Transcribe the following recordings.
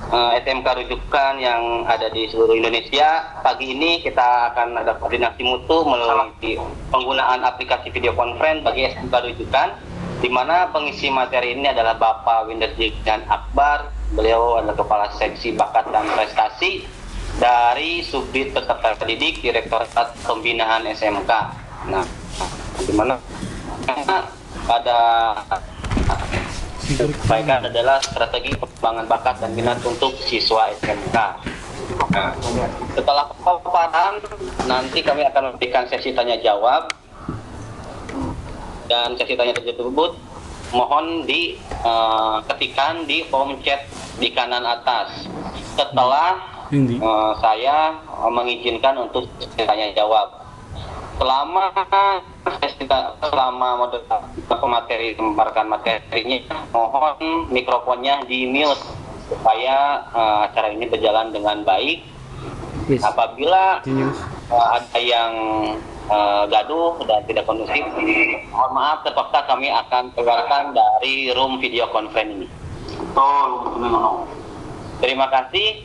SMK rujukan yang ada di seluruh Indonesia. Pagi ini kita akan ada koordinasi mutu melalui penggunaan aplikasi video conference bagi SMK rujukan, di mana pengisi materi ini adalah Bapak Winderjian Akbar. Beliau adalah Kepala Seksi Bakat dan Prestasi dari Subdit Peserta Didik Direktorat Pembinaan SMK. Nah, di mana pada sampaikan adalah strategi pengembangan bakat dan minat untuk siswa SMK. Nah, setelah paparan, nanti kami akan memberikan sesi tanya jawab, dan sesi tanya tersebut mohon ketikkan di form chat di kanan atas. Setelah saya mengizinkan untuk sesi tanya jawab. Selama materi materinya, mohon mikrofonnya di mute supaya acara ini berjalan dengan baik. Apabila ada yang gaduh dan tidak kondusif, mohon maaf, terpaksa kami akan keluarkan dari room video conference ini. Terima kasih.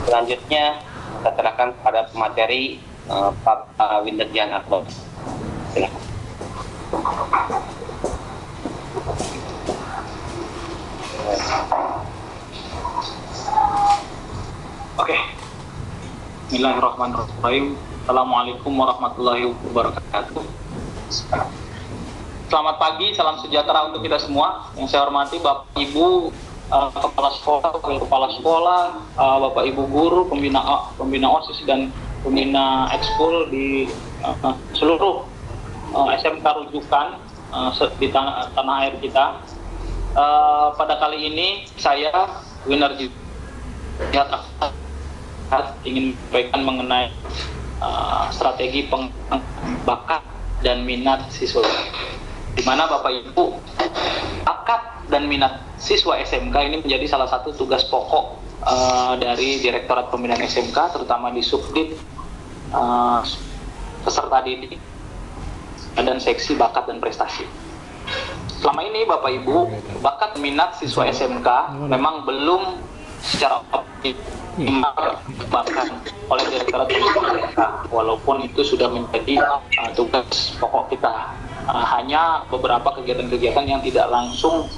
Selanjutnya kita serahkan pada materi Pak Winderjian Akbar. Silakan. Oke. Bismillahirrahmanirrahim. Assalamualaikum warahmatullahi wabarakatuh. Selamat pagi, salam sejahtera untuk kita semua. Yang saya hormati Bapak Ibu Kepala Sekolah, Wakil Kepala Sekolah, Bapak Ibu Guru, pembina OSIS dan pembina ekskul di seluruh SMK rujukan di tanah air kita. Pada kali ini saya Winderjian ingin menyampaikan mengenai strategi pengembangan bakat dan minat siswa, di mana Bapak Ibu, bakat dan minat siswa SMK ini menjadi salah satu tugas pokok dari Direktorat Pembinaan SMK, terutama di Subdit Peserta Didik dan Seksi Bakat dan Prestasi. Selama ini Bapak Ibu, bakat minat siswa SMK memang belum secara optimal dikembangkan oleh Direktorat Pembinaan SMK, walaupun itu sudah menjadi tugas pokok kita. Hanya beberapa kegiatan-kegiatan yang tidak langsung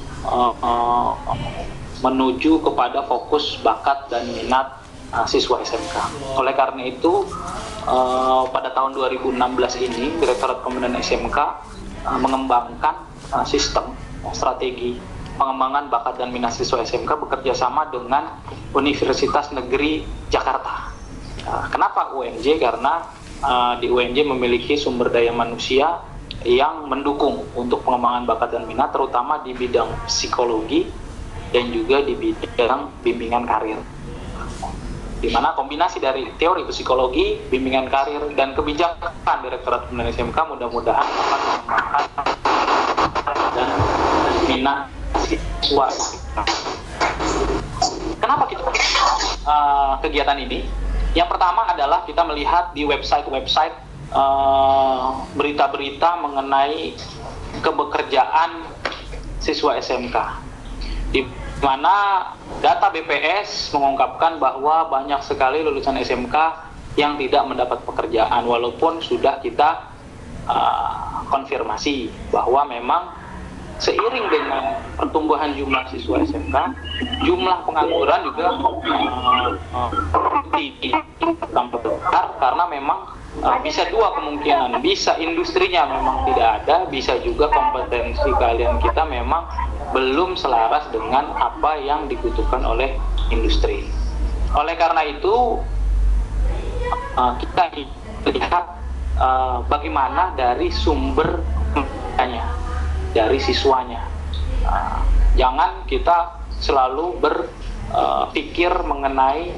menuju kepada fokus bakat dan minat siswa SMK. Oleh karena itu, pada tahun 2016 ini Direktorat Pembinaan SMK mengembangkan sistem strategi pengembangan bakat dan minat siswa SMK bekerja sama dengan Universitas Negeri Jakarta. Kenapa UNJ? Karena di UNJ memiliki sumber daya manusia yang mendukung untuk pengembangan bakat dan minat, terutama di bidang psikologi dan juga di bidang bimbingan karir, di mana kombinasi dari teori psikologi, bimbingan karir, dan kebijakan Direktorat Pembinaan SMK mudah-mudahan dapat mengembangkan dan minat siswa. Kenapa kita kegiatan ini? Yang pertama adalah kita melihat di website-website berita-berita mengenai kebekerjaan siswa SMK, di mana data BPS mengungkapkan bahwa banyak sekali lulusan SMK yang tidak mendapat pekerjaan, walaupun sudah kita konfirmasi bahwa memang seiring dengan pertumbuhan jumlah siswa SMK, jumlah pengangguran juga tampak besar, karena memang bisa dua kemungkinan, bisa industrinya memang tidak ada, bisa juga kompetensi kalian kita memang belum selaras dengan apa yang dibutuhkan oleh industri. Oleh karena itu, kita lihat bagaimana dari sumber dari siswanya. Jangan kita selalu berpikir mengenai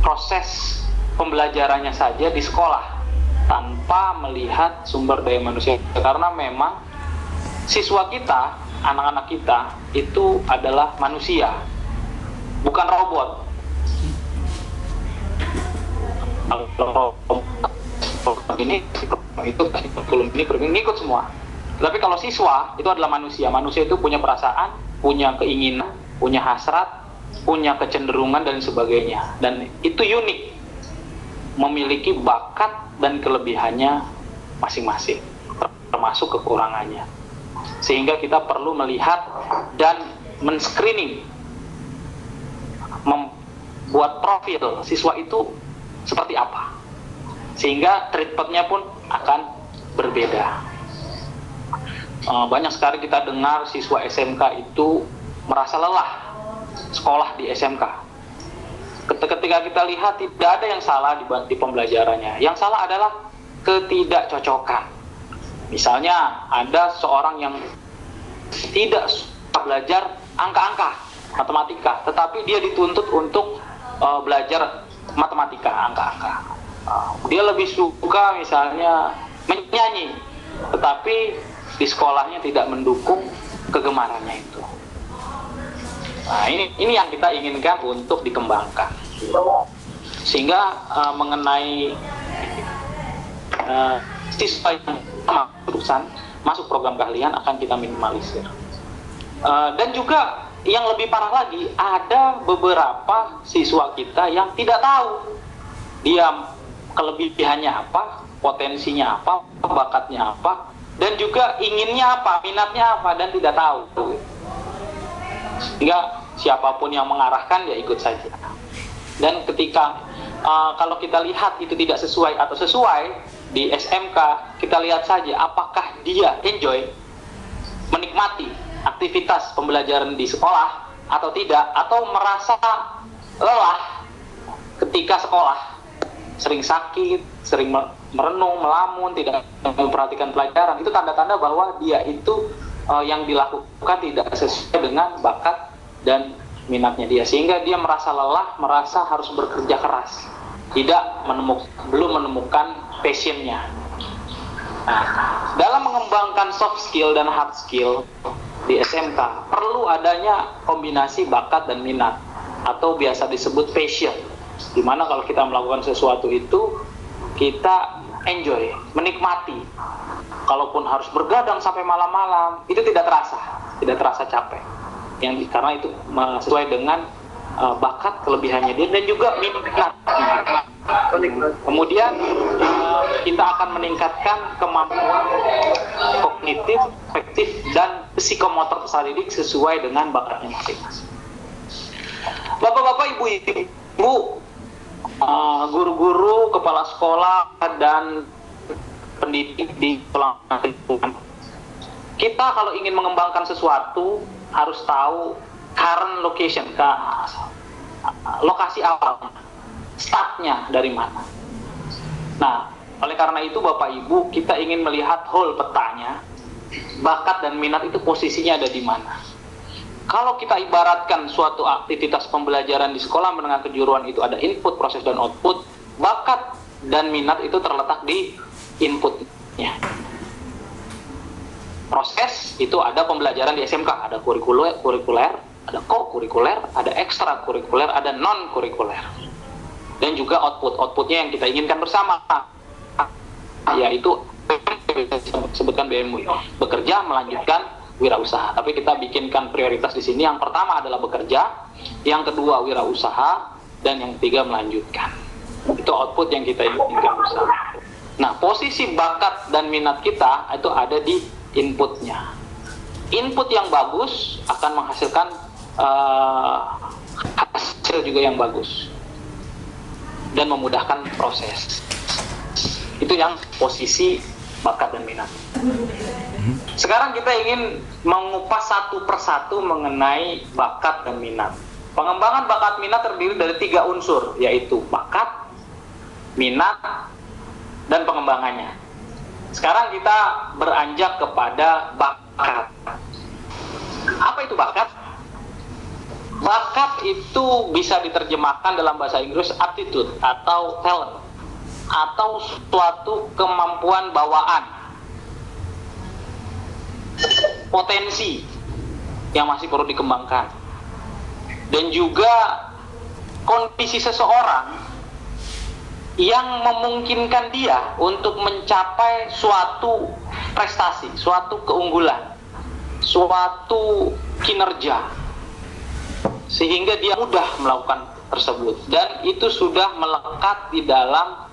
proses pembelajarannya saja di sekolah tanpa melihat sumber daya manusia, karena memang siswa kita, anak-anak kita itu adalah manusia, bukan robot. Kalau ini itu kurikulum ini ikut semua. Tapi kalau siswa itu adalah manusia. Manusia itu punya perasaan, punya keinginan, punya hasrat, punya kecenderungan dan sebagainya. Dan itu unik, memiliki bakat dan kelebihannya masing-masing, termasuk kekurangannya. Sehingga kita perlu melihat dan men-screening, membuat profil siswa itu seperti apa, sehingga treatmentnya pun akan berbeda. Banyak sekali kita dengar siswa SMK itu merasa lelah sekolah di SMK. Ketika kita lihat tidak ada yang salah di pembelajarannya, yang salah adalah ketidakcocokan. Misalnya ada seorang yang tidak suka belajar angka-angka, matematika, tetapi dia dituntut untuk belajar matematika, angka-angka. Dia lebih suka misalnya menyanyi, tetapi di sekolahnya tidak mendukung kegemarannya itu. Nah, ini yang kita inginkan untuk dikembangkan. Sehingga mengenai siswa yang masuk program keahlian akan kita minimalisir. Dan juga yang lebih parah lagi, ada beberapa siswa kita yang tidak tahu dia kelebihannya apa, potensinya apa, bakatnya apa, dan juga inginnya apa, minatnya apa, dan tidak tahu. Sehingga siapapun yang mengarahkan ya ikut saja. Dan ketika kalau kita lihat itu tidak sesuai atau sesuai di SMK, kita lihat saja apakah dia enjoy, menikmati aktivitas pembelajaran di sekolah atau tidak, atau merasa lelah ketika sekolah, sering sakit, sering merenung, melamun, tidak memperhatikan pelajaran. Itu tanda-tanda bahwa dia itu yang dilakukan tidak sesuai dengan bakat dan minatnya dia, sehingga dia merasa lelah, merasa harus bekerja keras, belum menemukan passionnya. Nah, dalam mengembangkan soft skill dan hard skill di SMK perlu adanya kombinasi bakat dan minat, atau biasa disebut passion, dimana kalau kita melakukan sesuatu itu kita enjoy, menikmati. Kalaupun harus bergadang sampai malam-malam, itu tidak terasa capek. Karena itu sesuai dengan bakat, kelebihannya dia, dan juga minat. Kemudian kita akan meningkatkan kemampuan kognitif, afektif, dan psikomotor psikodidik sesuai dengan bakatnya masing-masing. Bapak-bapak, ibu-ibu, guru-guru, kepala sekolah, dan pendidik di sekolah lingkungan, kita kalau ingin mengembangkan sesuatu harus tahu current location, lokasi awal, startnya dari mana. Nah, oleh karena itu Bapak Ibu, kita ingin melihat whole petanya, bakat dan minat itu posisinya ada di mana. Kalau kita ibaratkan suatu aktivitas pembelajaran di sekolah menengah kejuruan itu ada input, proses, dan output, bakat dan minat itu terletak di inputnya. Proses itu ada pembelajaran di SMK, ada kurikuler, ada co-kurikuler, ada ekstrakurikuler, ada non-kurikuler. Dan juga outputnya yang kita inginkan bersama, yaitu sebutkan BMW, bekerja, melanjutkan, wirausaha. Tapi kita bikinkan prioritas di sini. Yang pertama adalah bekerja, yang kedua wirausaha, dan yang ketiga melanjutkan. Itu output yang kita inginkan bersama. Nah, posisi bakat dan minat kita itu ada di inputnya. Input yang bagus akan menghasilkan hasil juga yang bagus dan memudahkan proses. Itu yang posisi bakat dan minat. Sekarang kita ingin mengupas satu persatu mengenai bakat dan minat. Pengembangan bakat minat terdiri dari 3 unsur, yaitu bakat, minat, dan pengembangannya. Sekarang kita beranjak kepada bakat. Apa itu bakat? Bakat itu bisa diterjemahkan dalam bahasa Inggris aptitude atau talent, atau suatu kemampuan bawaan, potensi yang masih perlu dikembangkan, dan juga kondisi seseorang yang memungkinkan dia untuk mencapai suatu prestasi, suatu keunggulan, suatu kinerja, sehingga dia mudah melakukan tersebut, dan itu sudah melekat di dalam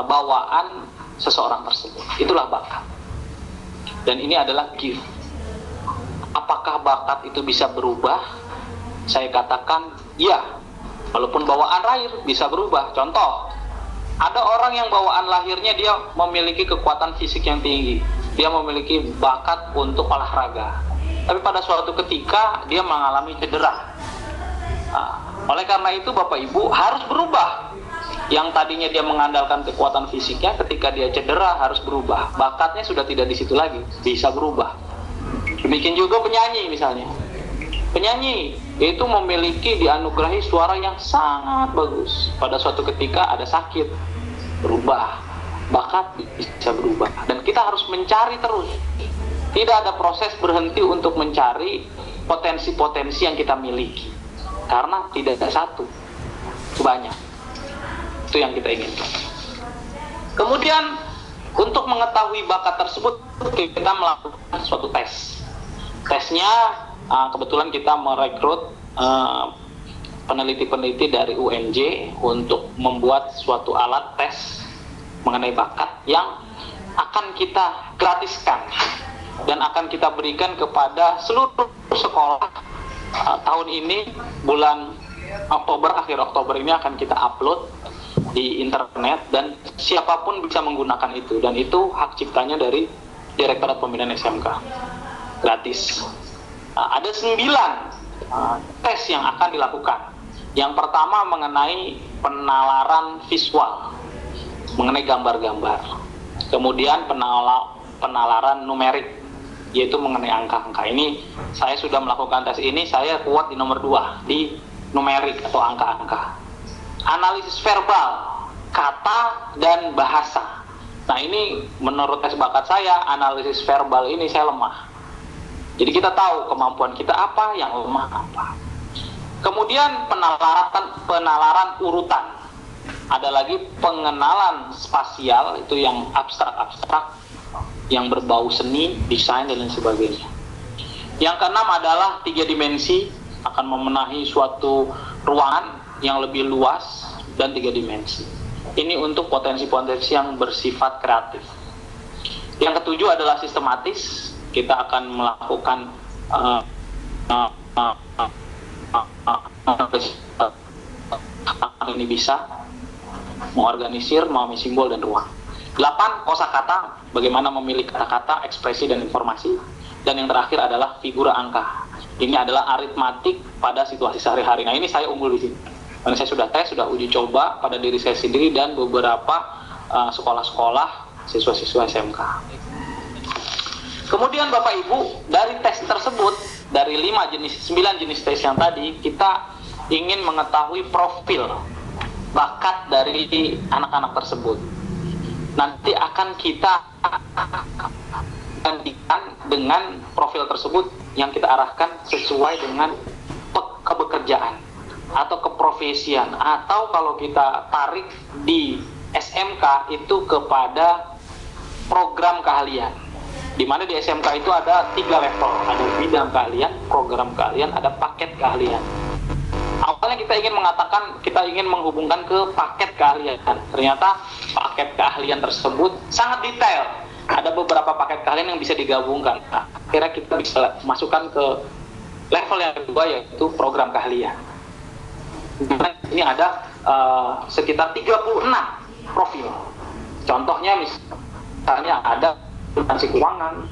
bawaan seseorang tersebut. Itulah bakat, dan ini adalah gift. Apakah bakat itu bisa berubah? Saya katakan ya, walaupun bawaan lahir bisa berubah. Contoh, ada orang yang bawaan lahirnya dia memiliki kekuatan fisik yang tinggi, dia memiliki bakat untuk olahraga, tapi pada suatu ketika dia mengalami cedera. Oleh karena itu Bapak Ibu harus berubah. Yang tadinya dia mengandalkan kekuatan fisiknya, ketika dia cedera harus berubah. Bakatnya sudah tidak di situ lagi, bisa berubah. Demikian juga penyanyi misalnya. Penyanyi itu memiliki, dianugerahi suara yang sangat bagus. Pada suatu ketika ada sakit, berubah. Bakat bisa berubah. Dan kita harus mencari terus. Tidak ada proses berhenti untuk mencari potensi-potensi yang kita miliki. Karena tidak ada satu, banyak. Itu yang kita inginkan. Kemudian untuk mengetahui bakat tersebut, kita melakukan suatu tes. Tesnya kebetulan kita merekrut peneliti-peneliti dari UNJ untuk membuat suatu alat tes mengenai bakat yang akan kita gratiskan dan akan kita berikan kepada seluruh sekolah. Tahun ini bulan Oktober, akhir Oktober ini akan kita upload di internet, dan siapapun bisa menggunakan itu, dan itu hak ciptanya dari Direktorat Pembinaan SMK, gratis. Ada 9 tes yang akan dilakukan. Yang pertama mengenai penalaran visual, mengenai gambar-gambar. Kemudian penalaran numerik, yaitu mengenai angka-angka. Ini saya sudah melakukan tes ini, saya kuat di nomor 2 di numerik atau angka-angka. Analisis verbal, kata dan bahasa. Nah, ini menurut tes bakat saya, analisis verbal ini saya lemah. Jadi kita tahu kemampuan kita apa, yang lemah apa. Kemudian penalaran urutan. Ada lagi pengenalan spasial, itu yang abstrak-abstrak, yang berbau seni, desain, dan lain sebagainya. Yang keenam adalah 3 dimensi, akan memenahi suatu ruangan yang lebih luas dan 3 dimensi. Ini untuk potensi-potensi yang bersifat kreatif. Yang ketujuh adalah sistematis, kita akan melakukan ini bisa mengorganisir, memahami simbol dan ruang. 8, kosakata, bagaimana memilih kata-kata, ekspresi, dan informasi. Dan yang terakhir adalah figura angka. Ini adalah aritmatik pada situasi sehari-hari. Nah, ini saya unggul di sini. Karena saya sudah tes, sudah uji coba pada diri saya sendiri dan beberapa sekolah-sekolah siswa-siswa SMK. Kemudian Bapak Ibu, dari tes tersebut, dari 9 jenis tes yang tadi, kita ingin mengetahui profil bakat dari anak-anak tersebut. Nanti akan kita gantikan dengan profil tersebut yang kita arahkan sesuai dengan kebekerjaan atau keprofesian, atau kalau kita tarik di SMK itu kepada program keahlian, di mana di SMK itu ada 3 level, ada bidang keahlian, program keahlian, ada paket keahlian. Awalnya kita ingin mengatakan, kita ingin menghubungkan ke paket keahlian. Ternyata paket keahlian tersebut sangat detail. Ada beberapa paket keahlian yang bisa digabungkan. Nah, akhirnya kita bisa masukkan ke level yang kedua, yaitu program keahlian. Ini ada sekitar 36 profil. Contohnya misalnya ada akuntansi keuangan,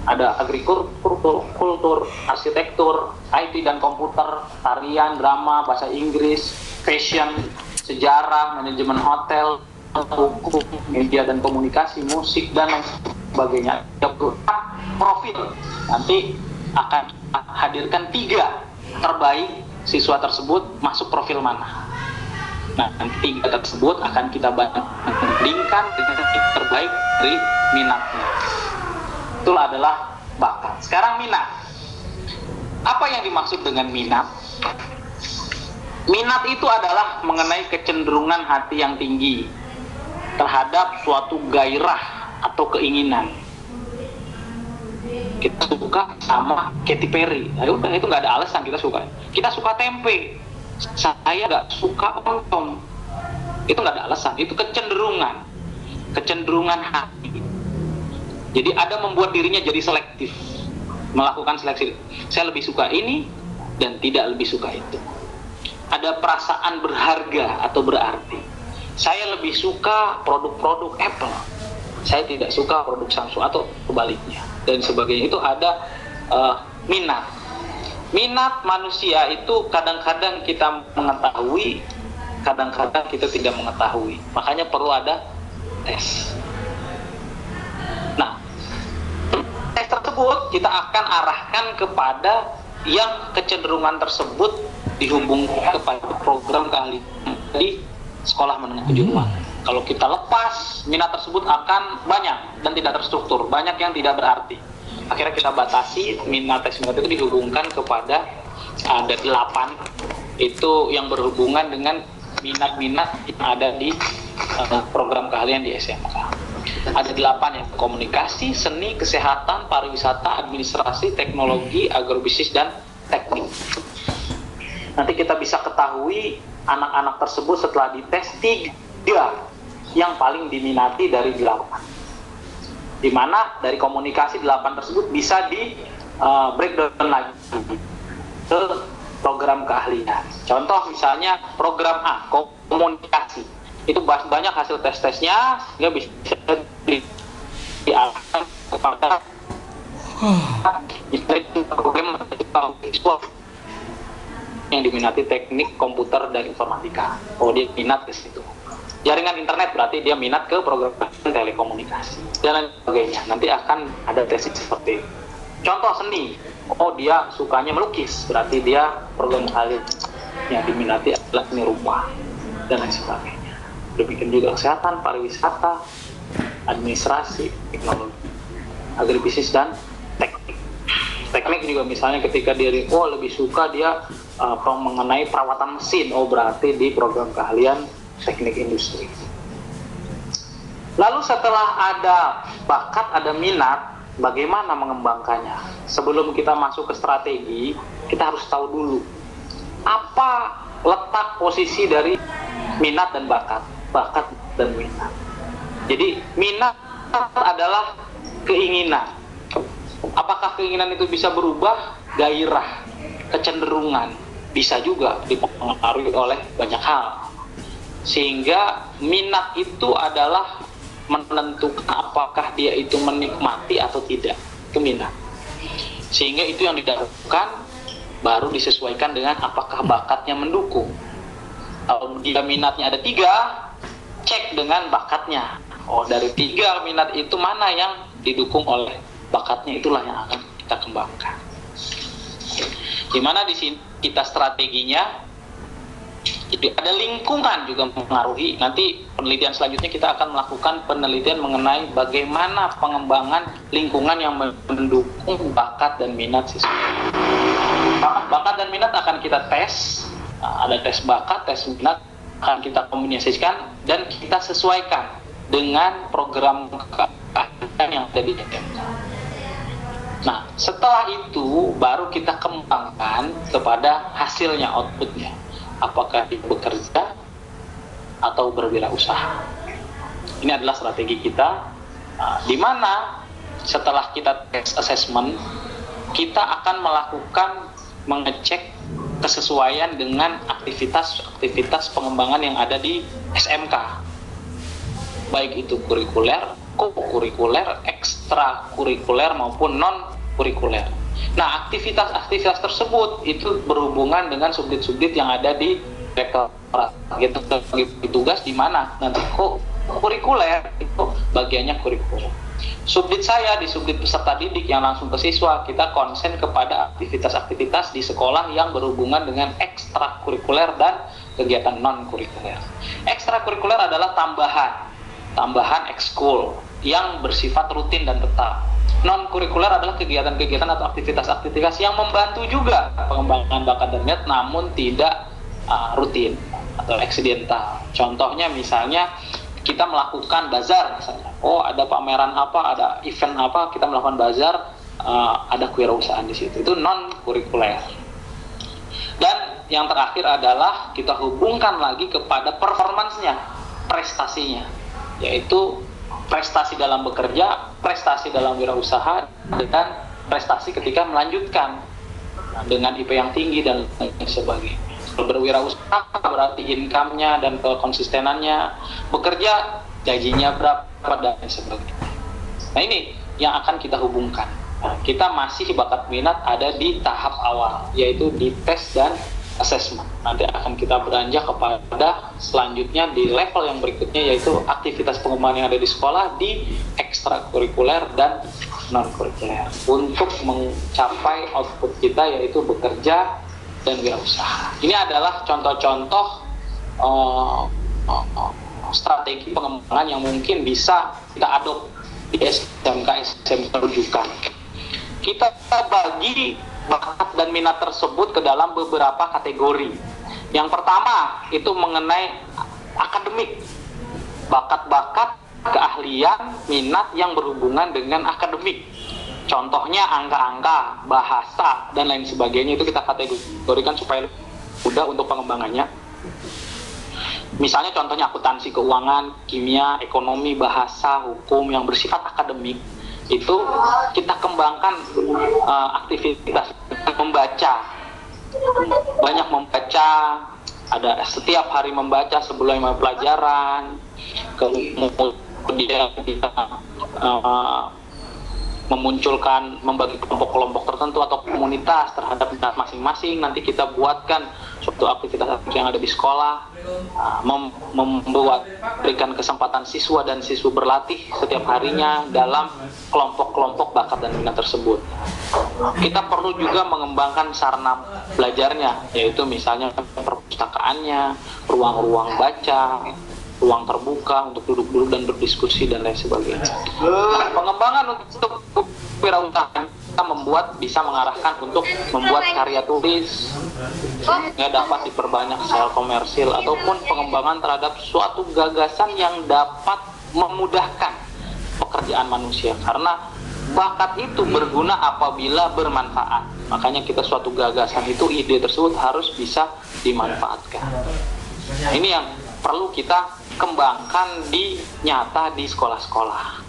ada agrikultur, arsitektur, IT dan komputer, tarian, drama, bahasa Inggris, fashion, sejarah, manajemen hotel, hukum, media dan komunikasi, musik, dan lain sebagainya. Profil, nanti akan hadirkan 3 terbaik siswa tersebut masuk profil mana. Nah, nanti 3 tersebut akan kita bandingkan dengan yang terbaik dari minatnya. Itulah adalah bakat. Sekarang minat. Apa yang dimaksud dengan minat? Minat itu adalah mengenai kecenderungan hati yang tinggi terhadap suatu gairah atau keinginan. kita suka sama Katy Perry. Nah, udah itu nggak ada alasan kita suka. Kita suka tempe, saya nggak suka oncom. Itu nggak ada alasan. Itu kecenderungan hati. Jadi ada membuat dirinya jadi selektif, melakukan seleksi. Saya lebih suka ini dan tidak lebih suka itu. Ada perasaan berharga atau berarti. Saya lebih suka produk-produk Apple, saya tidak suka produk Samsung atau kebaliknya dan sebagainya. Itu ada minat manusia itu kadang-kadang kita mengetahui, kadang-kadang kita tidak mengetahui, makanya perlu ada tes. Nah, tes tersebut kita akan arahkan kepada yang kecenderungan tersebut dihubungkan kepada program keahlian di sekolah menengah kejuruan. Kalau kita lepas, minat tersebut akan banyak dan tidak terstruktur, banyak yang tidak berarti. Akhirnya kita batasi minat itu dihubungkan kepada ada 8 itu yang berhubungan dengan minat-minat yang ada di program keahlian di SMK. Ada 8 yang komunikasi, seni, kesehatan, pariwisata, administrasi, teknologi, agrobisnis, dan teknik. Nanti kita bisa ketahui anak-anak tersebut setelah dites 3 yang paling diminati dari 8. Di mana dari komunikasi 8 tersebut bisa di breakdown lagi ke program keahlian. Contoh misalnya program A, komunikasi. Itu banyak hasil tes-tesnya sehingga bisa diarahkan kepada program yang diminati teknik komputer dan informatika. Oh, dia minat ke situ. Jaringan internet berarti dia minat ke program telekomunikasi dan lain sebagainya. Nanti akan ada tes seperti itu. Contoh seni. Oh, dia sukanya melukis, berarti dia program keahlian yang diminati adalah seni rupa dan lain sebagainya. Demikian juga kesehatan, pariwisata, administrasi, teknologi, agribisnis, dan teknik. Teknik juga misalnya ketika dia lebih suka dia mengenai perawatan mesin, oh berarti di program keahlian teknik industri. Lalu setelah ada bakat, ada minat, bagaimana mengembangkannya? Sebelum kita masuk ke strategi, kita harus tahu dulu apa letak posisi dari minat dan bakat dan minat. Jadi minat adalah keinginan. Apakah keinginan itu bisa berubah? Gairah, kecenderungan, bisa juga dipengaruhi oleh banyak hal. Sehingga minat itu adalah menentukan apakah dia itu menikmati atau tidak. Itu minat. Sehingga itu yang didahulukan, baru disesuaikan dengan apakah bakatnya mendukung. Kalau dia minatnya ada 3, cek dengan bakatnya. Oh, dari 3 minat itu mana yang didukung oleh bakatnya, itulah yang akan kita kembangkan. Dimana di sini kita strateginya, jadi ada lingkungan juga mempengaruhi. Nanti penelitian selanjutnya kita akan melakukan penelitian mengenai bagaimana pengembangan lingkungan yang mendukung bakat dan minat siswa. Bakat dan minat akan kita tes. Ada tes bakat, tes minat, akan kita kombinasikan dan kita sesuaikan dengan program keahlian yang ada di SMK. Nah, setelah itu baru kita kembangkan kepada hasilnya, outputnya. Apakah dia bekerja atau berwirausaha. Ini adalah strategi kita, di mana setelah kita tes assessment, kita akan mengecek kesesuaian dengan aktivitas pengembangan yang ada di SMK. Baik itu kurikuler, co-kurikuler, ekstrakurikuler maupun non-kurikuler. Nah, aktivitas tersebut itu berhubungan dengan subdit-subdit yang ada di rektorat. Kita bagi tugas di mana nanti kurikuler itu bagiannya kurikulum. Subdit saya di subdit peserta didik yang langsung ke siswa, kita konsen kepada aktivitas-aktivitas di sekolah yang berhubungan dengan ekstrakurikuler dan kegiatan non-kurikuler. Ekstrakurikuler adalah tambahan ekskul yang bersifat rutin dan tetap. Non-kurikuler adalah kegiatan-kegiatan atau aktivitas-aktivitas yang membantu juga pengembangan bakat dan minat namun tidak rutin atau eksidental. Contohnya misalnya kita melakukan bazar misalnya. Oh, ada pameran apa, ada event apa, kita melakukan bazar ada kewirausahaan di situ. Itu non kurikuler. Dan yang terakhir adalah kita hubungkan lagi kepada performansnya, prestasinya, yaitu prestasi dalam bekerja, prestasi dalam wirausaha, dan prestasi ketika melanjutkan dengan IP yang tinggi dan lain sebagainya. Berwirausaha berarti income-nya dan konsistenannya, bekerja gajinya berapa dan lain sebagainya. Nah, ini yang akan kita hubungkan. Nah, kita masih bakat minat ada di tahap awal, yaitu di tes dan assessment. Nanti akan kita beranjak kepada selanjutnya di level yang berikutnya, yaitu aktivitas pengembangan yang ada di sekolah, di ekstrakurikuler dan non-kurikuler, untuk mencapai output kita, yaitu bekerja dan wirausaha. Ini adalah contoh-contoh strategi pengembangan yang mungkin bisa kita adop di SMK rujukan. Kita bagi bakat dan minat tersebut ke dalam beberapa kategori. Yang pertama itu mengenai akademik, bakat-bakat, keahlian, minat yang berhubungan dengan akademik. Contohnya angka-angka, bahasa, dan lain sebagainya, itu kita kategorikan supaya mudah untuk pengembangannya. Misalnya contohnya akuntansi keuangan, kimia, ekonomi, bahasa, hukum yang bersifat akademik, itu kita kembangkan aktivitas membaca, banyak membaca, ada setiap hari membaca sebelum pelajaran, kemudian kita memunculkan, membagi kelompok-kelompok tertentu atau komunitas terhadap minat masing-masing. Nanti kita buatkan suatu aktivitas yang ada di sekolah, berikan kesempatan siswa dan siswa berlatih setiap harinya dalam kelompok-kelompok bakat dan minat tersebut. Kita perlu juga mengembangkan sarana belajarnya, yaitu misalnya perpustakaannya, ruang-ruang baca, ruang terbuka untuk duduk-duduk dan berdiskusi dan lain sebagainya. Pengembangan untuk wirausaha kita bisa mengarahkan untuk membuat karya tulis yang dapat diperbanyak secara komersil, ataupun pengembangan terhadap suatu gagasan yang dapat memudahkan pekerjaan manusia, karena bakat itu berguna apabila bermanfaat. Makanya kita suatu gagasan itu, ide tersebut harus bisa dimanfaatkan. Ini yang perlu kita kembangkan di nyata di sekolah-sekolah.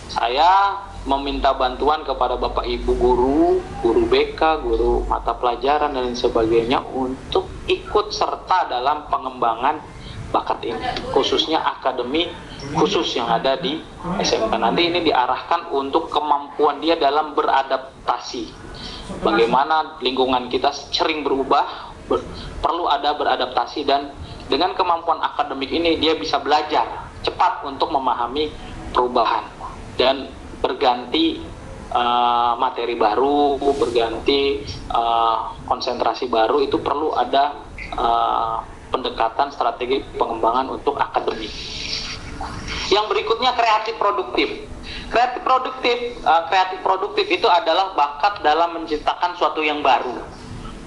Saya meminta bantuan kepada Bapak Ibu guru BK, guru mata pelajaran dan lain sebagainya untuk ikut serta dalam pengembangan bakat ini, khususnya akademi khusus yang ada di SMK. Nanti ini diarahkan untuk kemampuan dia dalam beradaptasi. Bagaimana lingkungan kita sering berubah, perlu ada beradaptasi, dan dengan kemampuan akademik ini dia bisa belajar cepat untuk memahami perubahan dan berganti materi baru, berganti konsentrasi baru. Itu perlu ada pendekatan strategi pengembangan untuk akademik. Yang berikutnya kreatif produktif. Kreatif produktif itu adalah bakat dalam menciptakan suatu yang baru.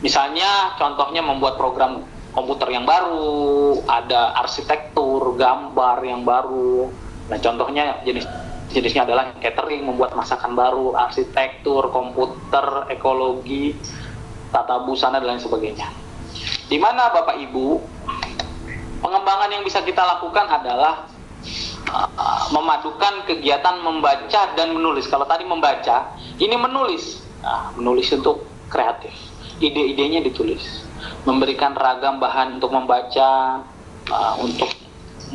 Misalnya contohnya membuat program komputer yang baru, ada arsitektur, gambar yang baru. Nah, contohnya jenisnya adalah catering, membuat masakan baru, arsitektur, komputer, ekologi, tata busana dan lain sebagainya. Di mana Bapak Ibu, pengembangan yang bisa kita lakukan adalah memadukan kegiatan membaca dan menulis. Kalau tadi membaca, ini menulis. Menulis untuk kreatif. Ide-idenya ditulis. Memberikan ragam bahan untuk membaca, untuk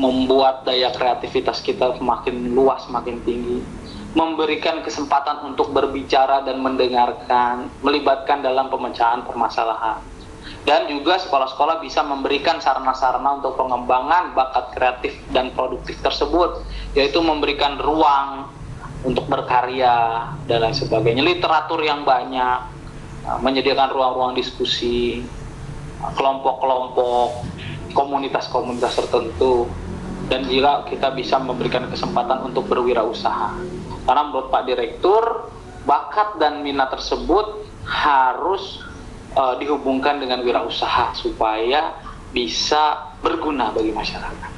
membuat daya kreativitas kita semakin luas, semakin tinggi. Memberikan kesempatan untuk berbicara dan mendengarkan, melibatkan dalam pemecahan permasalahan. Dan juga sekolah-sekolah bisa memberikan sarana-sarana untuk pengembangan bakat kreatif dan produktif tersebut, yaitu memberikan ruang untuk berkarya dan lain sebagainya, literatur yang banyak, menyediakan ruang-ruang diskusi, kelompok-kelompok, komunitas-komunitas tertentu, dan juga kita bisa memberikan kesempatan untuk berwirausaha. Karena menurut Pak Direktur, bakat dan minat tersebut harus dihubungkan dengan wirausaha supaya bisa berguna bagi masyarakat.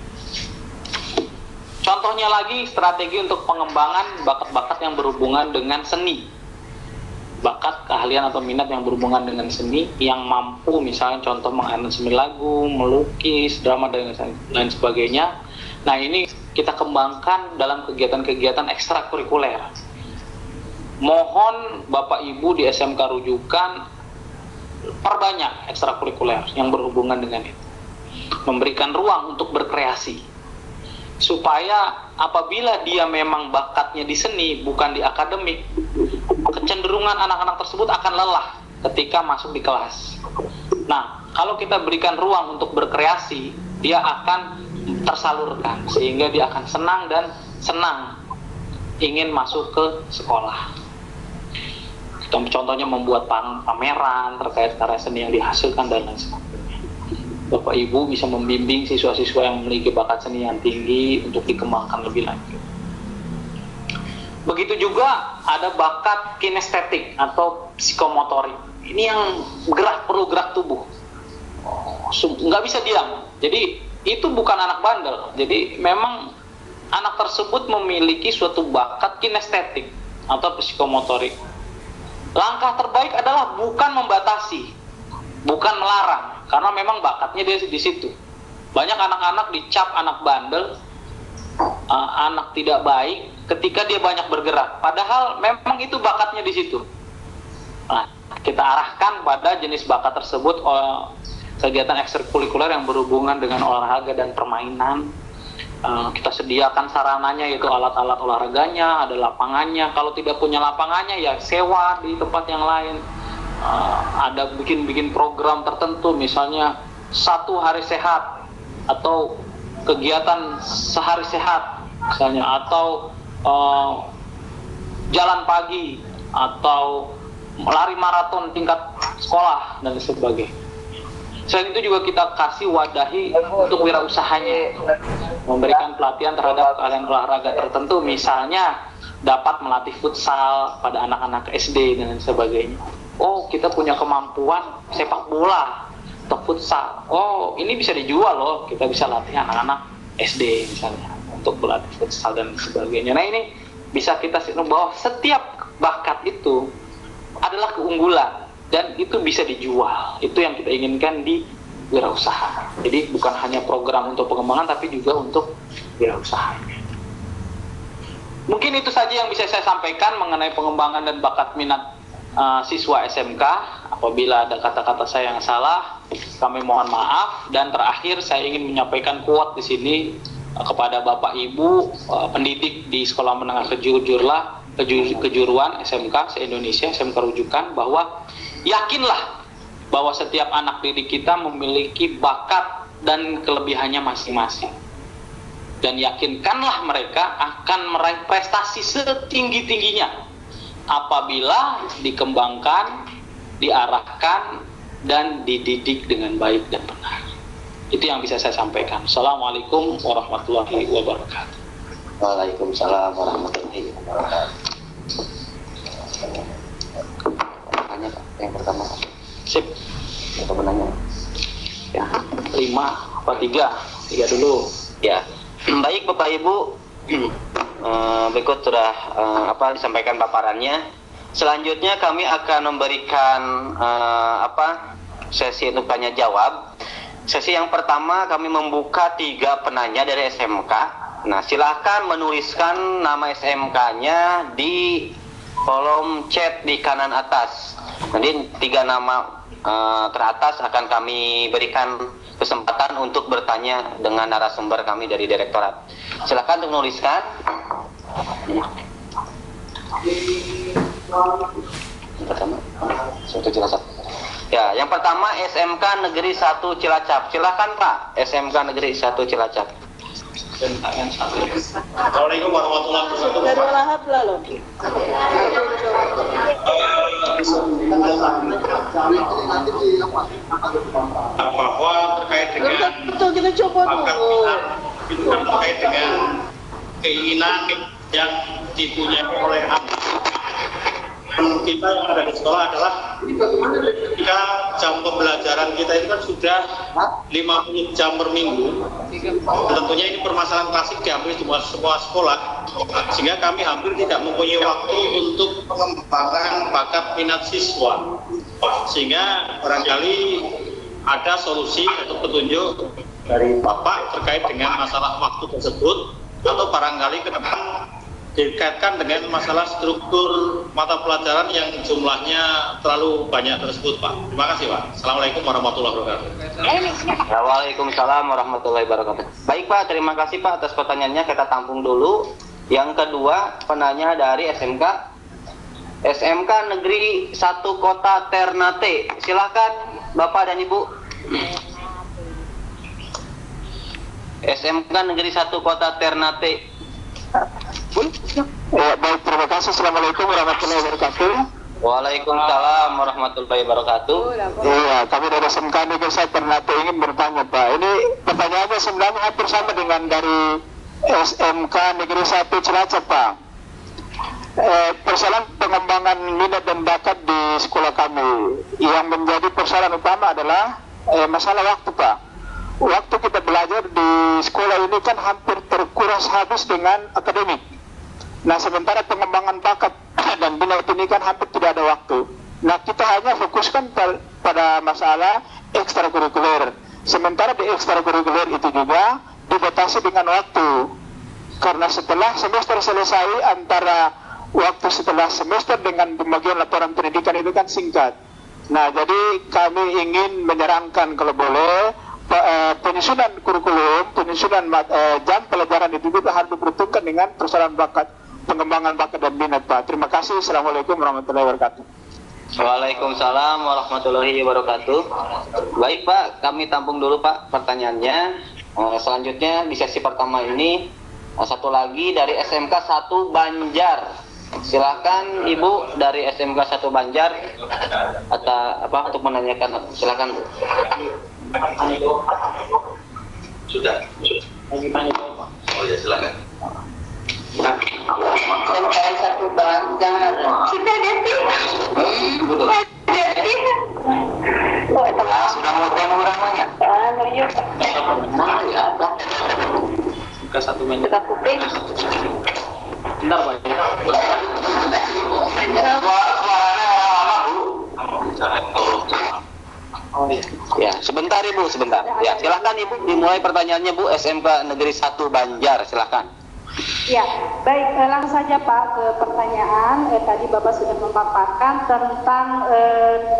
Contohnya lagi, strategi untuk pengembangan bakat-bakat yang berhubungan dengan seni. bakat, keahlian atau minat yang berhubungan dengan seni yang mampu misalnya contoh mengaransemen lagu, melukis, drama dan lain sebagainya. Nah ini kita kembangkan dalam kegiatan-kegiatan ekstrakurikuler. Mohon Bapak Ibu di SMK rujukan perbanyak ekstrakurikuler yang berhubungan dengan itu. Memberikan ruang untuk berkreasi. Supaya apabila dia memang bakatnya di seni bukan di akademik, kecenderungan anak-anak tersebut akan lelah ketika masuk di kelas. Nah, kalau kita berikan ruang untuk berkreasi, dia akan tersalurkan sehingga dia akan senang ingin masuk ke sekolah. Contohnya membuat pameran terkait karya seni yang dihasilkan dan lain sebagainya. Bapak Ibu bisa membimbing siswa-siswa yang memiliki bakat seni yang tinggi untuk dikembangkan lebih lanjut. Begitu juga ada bakat kinestetik atau psikomotorik. Ini yang perlu gerak tubuh. Nggak bisa diam. Jadi itu bukan anak bandel. Jadi memang anak tersebut memiliki suatu bakat kinestetik atau psikomotorik. Langkah terbaik adalah bukan membatasi, bukan melarang, karena memang bakatnya dia di situ. Banyak anak-anak dicap anak bandel, anak tidak baik ketika dia banyak bergerak. Padahal memang itu bakatnya di situ. Nah, kita arahkan pada jenis bakat tersebut kegiatan ekstrakurikuler yang berhubungan dengan olahraga dan permainan. Kita sediakan sarananya, yaitu alat-alat olahraganya, ada lapangannya. Kalau tidak punya lapangannya ya sewa di tempat yang lain. Ada bikin program tertentu, misalnya 1 hari sehat atau kegiatan sehari sehat misalnya, atau jalan pagi, atau lari maraton tingkat sekolah dan sebagainya. Selain itu juga kita kasih wadahi untuk wirausahanya, memberikan pelatihan terhadap keahlian olahraga tertentu, misalnya dapat melatih futsal pada anak-anak SD dan sebagainya. Oh, kita punya kemampuan sepak bola atau futsal. Oh, ini bisa dijual loh, kita bisa latih anak-anak SD misalnya untuk berlatih futsal dan sebagainya. Nah ini bisa kita bahwa setiap bakat itu adalah keunggulan dan itu bisa dijual. Itu yang kita inginkan di wirausaha. Jadi bukan hanya program untuk pengembangan, tapi juga untuk wirausaha. Mungkin itu saja yang bisa saya sampaikan mengenai pengembangan dan bakat minat siswa SMK. Apabila ada kata-kata saya yang salah, kami mohon maaf. Dan terakhir saya ingin menyampaikan quote di sini kepada Bapak Ibu pendidik di Sekolah Menengah Kejuruan SMK se-Indonesia, SMK rujukan, bahwa yakinlah bahwa setiap anak didik kita memiliki bakat dan kelebihannya masing-masing. Dan yakinkanlah mereka akan meraih prestasi setinggi-tingginya apabila dikembangkan, diarahkan, dan dididik dengan baik dan benar. Itu yang bisa saya sampaikan. Assalamualaikum warahmatullahi wabarakatuh. Waalaikumsalam warahmatullahi wabarakatuh. Tanya Pak, yang pertama. Sip. Apa menanya? Ya, 5 apa 3? 3 dulu. Ya. Baik Bapak Ibu, berikut sudah disampaikan paparannya. Selanjutnya kami akan memberikan sesi untuk tanya jawab. Sesi yang pertama kami membuka 3 penanya dari SMK. Nah, silakan menuliskan nama SMK-nya di kolom chat di kanan atas. Nanti 3 nama teratas akan kami berikan kesempatan untuk bertanya dengan narasumber kami dari direktorat. Silakan untuk menuliskan. Yang pertama, Satu Cilacap. Ya, yang pertama SMK Negeri 1 Cilacap. Silakan Pak, SMK Negeri 1 Cilacap. Assalamualaikum warahmatullahi wabarakatuh. Dari Lahab lalu. Bahwa terkait dengan Betul, kita coba dulu. itu kan terkait dengan keinginan yang dipunyai oleh anak kita yang ada di sekolah adalah ketika jam pembelajaran kita itu kan sudah 50 jam per minggu. Tentunya ini permasalahan klasik diambil di semua sekolah. sehingga kami hampir tidak mempunyai waktu untuk pengembangan bakat minat siswa, sehingga barangkali ada solusi atau petunjuk dari Bapak terkait dengan masalah waktu tersebut, atau barangkali ke depan dikaitkan dengan masalah struktur mata pelajaran yang jumlahnya terlalu banyak tersebut, Pak. Terima kasih, Pak. Assalamualaikum warahmatullahi wabarakatuh. Waalaikumsalam warahmatullahi wabarakatuh. Baik Pak, terima kasih Pak atas pertanyaannya, kita tampung dulu. Yang kedua, penanya dari SMK Negeri 1 Kota Ternate. Silakan Bapak dan Ibu. SMK Negeri 1 Kota Ternate. Baik, terima kasih. Assalamualaikum warahmatullahi wabarakatuh. Waalaikumsalam warahmatullahi wabarakatuh. Iya, kami dari SMK Negeri 1 Ternate ingin bertanya, Pak. Ini pertanyaannya sebenarnya hampir sama dengan dari SMK Negeri 1 Cilacap, Pak. Persoalan pengembangan minat dan bakat di sekolah kami yang menjadi persoalan utama adalah masalah waktu, Pak. Waktu kita belajar di sekolah ini kan hampir terkuras habis dengan akademik. Nah, sementara pengembangan bakat dan minat ini kan hampir tidak ada waktu. Nah, kita hanya fokuskan pada masalah ekstrakurikuler. Sementara di ekstrakurikuler itu juga dibatasi dengan waktu. Karena setelah semester selesai, antara waktu setelah semester dengan pembagian laporan pendidikan itu kan singkat. Nah, jadi kami ingin menyarankan kalau boleh penyusunan kurikulum, penyusunan jam pelajaran itu juga harus diperhitungkan dengan persoalan bakat, pengembangan bakat dan minat, Pak. Terima kasih. Assalamualaikum warahmatullahi wabarakatuh. Waalaikumsalam warahmatullahi wabarakatuh. Baik Pak, kami tampung dulu Pak pertanyaannya. Selanjutnya di sesi pertama ini satu lagi dari SMK 1 Banjar. Silakan Ibu dari SMK 1 Banjar atau apa untuk menanyakan. Silakan Bu. Sudah. Oh ya, silakan. SMK 1 Banjar. Sudah Desi. Desi. Sudah mulai banyak. Ya, apa? Ke satu menit. Kita kuping. Bentar, Pak. Oh iya. Ya, sebentar Ibu, sebentar. Ya, silakan Ibu dimulai pertanyaannya Bu, SMK Negeri 1 Banjar, silakan. Ya, baik, langsung saja Pak ke pertanyaan. Tadi Bapak sudah memaparkan tentang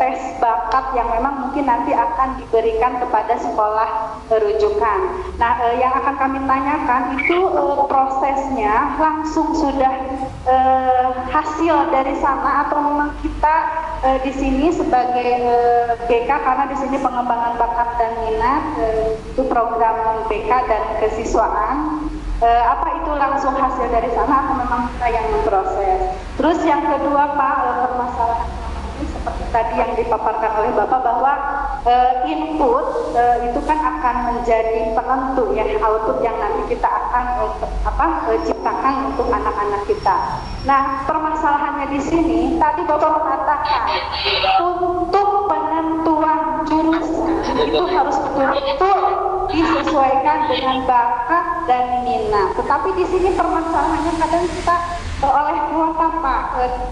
tes bakat yang memang mungkin nanti akan diberikan kepada sekolah rujukan. Nah, yang akan kami tanyakan itu prosesnya langsung sudah hasil dari sana atau memang kita di sini sebagai BK, karena di sini pengembangan bakat dan minat itu program BK dan kesiswaan. Apa itu langsung hasil dari sana atau memang kita yang memproses? Terus yang kedua Pak, permasalahan ini seperti tadi yang dipaparkan oleh Bapak bahwa input itu kan akan menjadi penentu ya, output yang nanti kita akan ciptakan untuk anak-anak kita. Nah, permasalahannya di sini tadi Bapak mengatakan untuk penentuan jurusan itu harus betul-betul disesuaikan dengan bakat dan minat. Tetapi di sini permasalahannya kadang kita oleh kuota Pak,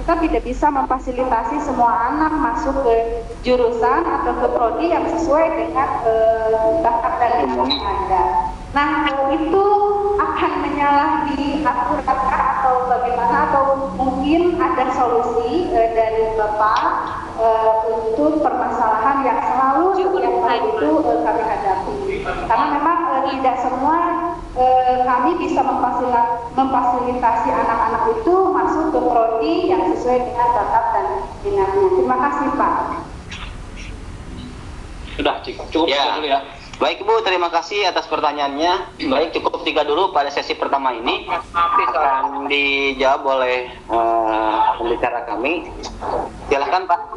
kita tidak bisa memfasilitasi semua anak masuk ke jurusan atau ke prodi yang sesuai dengan bakat dan minat yang ada. Nah, itu akan menyalahi aturan atau bagaimana, atau mungkin ada solusi dari Bapak untuk permasalahan yang selalu setiap hari itu kami hadapi. Karena memang tidak semua kami bisa memfasilitasi anak-anak itu masuk ke prodi yang sesuai dengan bakat dan minatnya. Terima kasih Pak. Sudah cukup Ya. dulu ya. Baik Bu, terima kasih atas pertanyaannya. Baik, cukup 3 dulu pada sesi pertama ini. Akan dijawab oleh pembicara kami. Silakan Pak.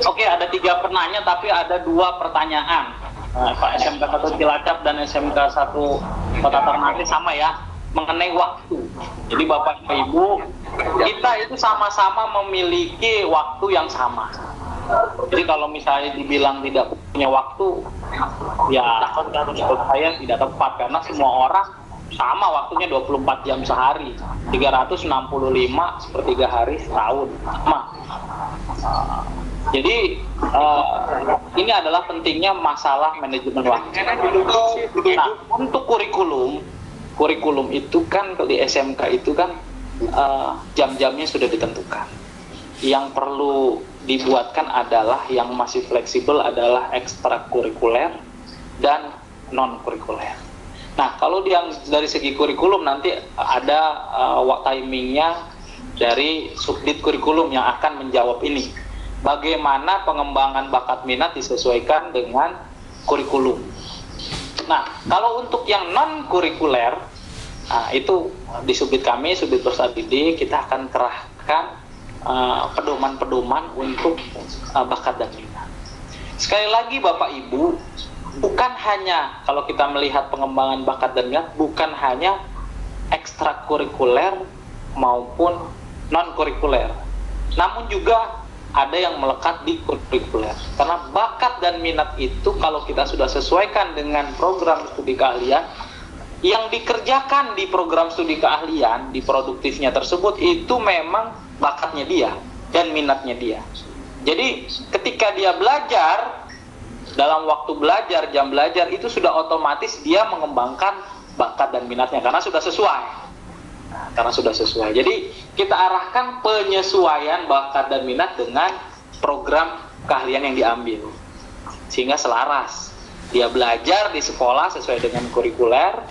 Oke, ada 3 penanya tapi ada 2 pertanyaan. Pak, SMK 1 Cilacap dan SMK 1 Kota Ternate sama ya, mengenai waktu. Jadi Bapak Ibu, kita itu sama-sama memiliki waktu yang sama. Jadi kalau misalnya dibilang tidak punya waktu, ya menurut saya tidak tepat, karena semua orang sama waktunya 24 jam sehari, 365 sepertiga hari setahun, sama. Jadi ini adalah pentingnya masalah manajemen waktu. Nah, untuk kurikulum itu kan di SMK itu kan jam-jamnya sudah ditentukan. Yang perlu dibuatkan adalah yang masih fleksibel adalah ekstrakurikuler dan non kurikuler. Nah, kalau dari segi kurikulum nanti ada timingnya dari subdit kurikulum yang akan menjawab ini. Bagaimana pengembangan bakat minat disesuaikan dengan kurikulum. Nah, kalau untuk yang non kurikuler, itu di subdit kami, subdit Persabidi, kita akan kerahkan pedoman-pedoman untuk bakat dan minat. Sekali lagi Bapak Ibu, bukan hanya kalau kita melihat pengembangan bakat dan minat, bukan hanya ekstrakurikuler maupun non kurikuler, namun juga ada yang melekat di kurikuler. Karena bakat dan minat itu kalau kita sudah sesuaikan dengan program studi keahlian, yang dikerjakan di program studi keahlian, di produktifnya tersebut, itu memang bakatnya dia dan minatnya dia. Jadi ketika dia belajar, dalam waktu belajar, jam belajar, itu sudah otomatis dia mengembangkan bakat dan minatnya karena sudah sesuai. Jadi kita arahkan penyesuaian bakat dan minat dengan program keahlian yang diambil, sehingga selaras. Dia belajar di sekolah sesuai dengan kurikuler,